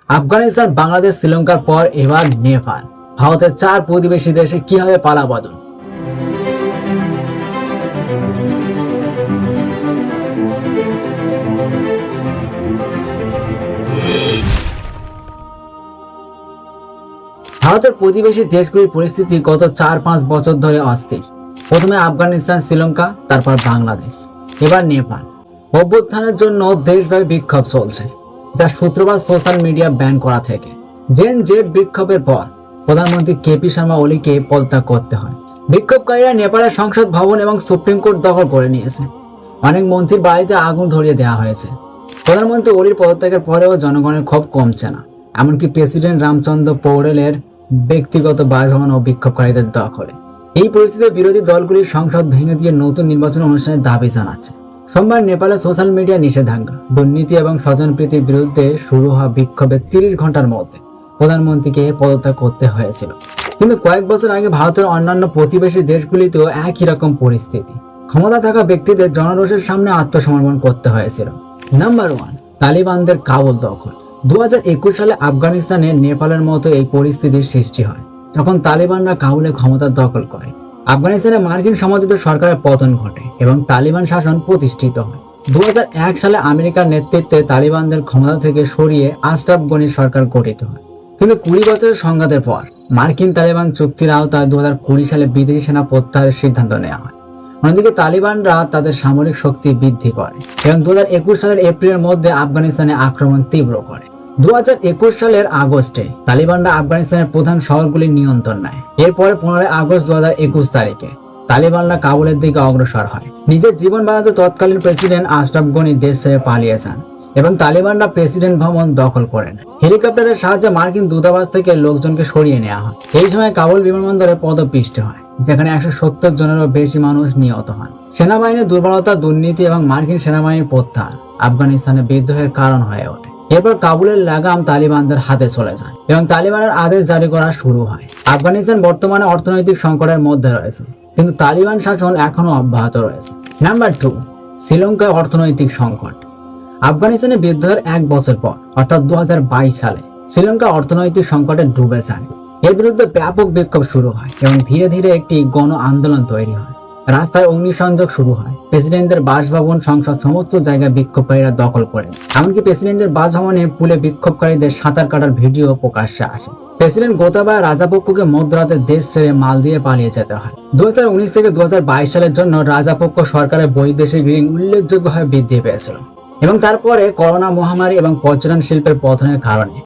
আফগানিস্তান, বাংলাদেশ, শ্রীলঙ্কার পর এবার নেপাল। ভারতের 4 প্রতিবেশী দেশে কিভাবে পালাবদল। ভারতের প্রতিবেশী দেশগুলির পরিস্থিতি গত 4-5 বছর ধরে অস্থির। প্রথমে আফগানিস্তান, শ্রীলঙ্কা, তারপর বাংলাদেশ, এবার নেপাল। অভ্যুত্থানের জন্য দেশব্যাপী বিক্ষোভ চলছে, যা শুক্রবার সোশ্যাল মিডিয়া ব্যান করা থেকে। জেন জেড বিক্ষোভের পর প্রধানমন্ত্রী কেপি শর্মা ওলিকে পদত্যাগ করতে হয়। বিক্ষোভকারীরা নেপালের সংসদ ভবন এবং সুপ্রিম কোর্ট দখল করে নিয়েছে। অনেক মন্ত্রীর বাড়িতে আগুন ধরিয়ে দেওয়া হয়েছে। প্রধানমন্ত্রী ওলির পদত্যাগের পরেও জনগণের ক্ষোভ কমছে না। এমনকি প্রেসিডেন্ট রামচন্দ্র পৌড়েলের ব্যক্তিগত বাসভবন ও বিক্ষোভকারীদের দখলে। এই পরিস্থিতিতে বিরোধী দলগুলির সংসদ ভেঙে দিয়ে নতুন নির্বাচন অনুষ্ঠানের দাবি জানাচ্ছে। সোমবার নেপালে সোশ্যাল মিডিয়া নিষেধাজ্ঞা, দুর্নীতি এবং স্বজনপ্রীতির বিরুদ্ধে শুরু হওয়া বিক্ষোভের 30 ঘন্টার মধ্যে প্রধানমন্ত্রীকে পদত্যাগ করতে হয়েছিল। কিন্তু কয়েক বছর আগে ভারতের অন্যান্য প্রতিবেশী দেশগুলিতেও একই রকম পরিস্থিতি। ক্ষমতা থাকা ব্যক্তিদের জনরোষের সামনে আত্মসমর্পণ করতে হয়েছিল। নাম্বার 1, তালিবানদের কাবুল দখল। 2021 সালে আফগানিস্তানে নেপালের মতো এই পরিস্থিতির সৃষ্টি হয়, যখন তালিবানরা কাবুলে ক্ষমতা দখল করে। আফগানিস্তানে মার্কিন সমর্থিত সরকারের পতন ঘটে এবং তালিবান শাসন প্রতিষ্ঠিত হয়। 2001 সালে আমেরিকার নেতৃত্বে তালিবানদের ক্ষমতা থেকে সরিয়ে আশরাফ গনির সরকার গঠিত হয়। কিন্তু 20 বছরের সংঘাতের পর মার্কিন তালিবান চুক্তির আওতায় 2020 সালে বিদেশি সেনা প্রত্যাহারের সিদ্ধান্ত নেওয়া হয়। অন্যদিকে তালিবানরা তাদের সামরিক শক্তি বৃদ্ধি করে এবং 2021 সালের এপ্রিলের মধ্যে আফগানিস্তানে আক্রমণ তীব্র করে। 2021 সালের আগস্টে তালিবানরা আফগানিস্তানের প্রধান শহরগুলির নিয়ন্ত্রণ নেয়। এরপরে 15 আগস্ট 2021 তারিখে তালিবানরা কাবুলের দিকে অগ্রসর হয়। নিজের জীবন বাঁচাতে তৎকালীন প্রেসিডেন্ট আশরাফ গনি দেশ ছেড়ে পালিয়ে যান এবং তালিবানরা প্রেসিডেন্ট ভবন দখল করে নেয়। হেলিকপ্টারের সাহায্যে মার্কিন দূতাবাস থেকে লোকজনকে সরিয়ে নেওয়া হয়। এই সময় কাবুল বিমানবন্দরে পদপিষ্ট হয়, যেখানে 170 জনেরও বেশি মানুষ নিহত হন। সেনাবাহিনীর দুর্বলতা, দুর্নীতি এবং মার্কিন সেনাবাহিনীর প্রত্যাহার আফগানিস্তানে বিদ্রোহের কারণ হয়ে ওঠে। এরপর কাবুলের লাগাম তালিবানদের হাতে চলে যায় এবং তালিবানের আদেশ জারি করা শুরু হয়। আফগানিস্তান বর্তমানে অর্থনৈতিক সংকটের মধ্যে রয়েছে, কিন্তু তালিবান শাসন এখনো অব্যাহত রয়েছে। নাম্বার 2, শ্রীলঙ্কায় অর্থনৈতিক সংকট। আফগানিস্তানে বিদ্রোহের 1 বছর পর অর্থাৎ 2022 সালে শ্রীলঙ্কা অর্থনৈতিক সংকটে ডুবে যায়। এর বিরুদ্ধে ব্যাপক বিক্ষোভ শুরু হয় এবং ধীরে ধীরে একটি গণ আন্দোলন তৈরি হয়। রাস্তায় অগ্নিসংযোগ শুরু হয়। প্রেসিডেন্টের বাসভবন, সংসদ, সমস্ত জায়গায় বিক্ষোভকারীরা দখল করে। এমনকি প্রেসিডেন্টের বাসভবনে পুলে বিক্ষোভকারীদের সাঁতার কাটার ভিডিও প্রকাশ্যে আসে। প্রেসিডেন্ট গোতাবায়া রাজাপক্ষকে মধ্যরাতে দেশ ছেড়ে মাল দিয়ে পালিয়ে যেতে হয়। 2019 থেকে 2022 সালের জন্য রাজাপক্ষ সরকারের বৈদেশিক ঋণ উল্লেখযোগ্যভাবে বৃদ্ধি পেয়েছিল এবং তারপরে করোনা মহামারী এবং পর্যটন শিল্পের পতনের কারণে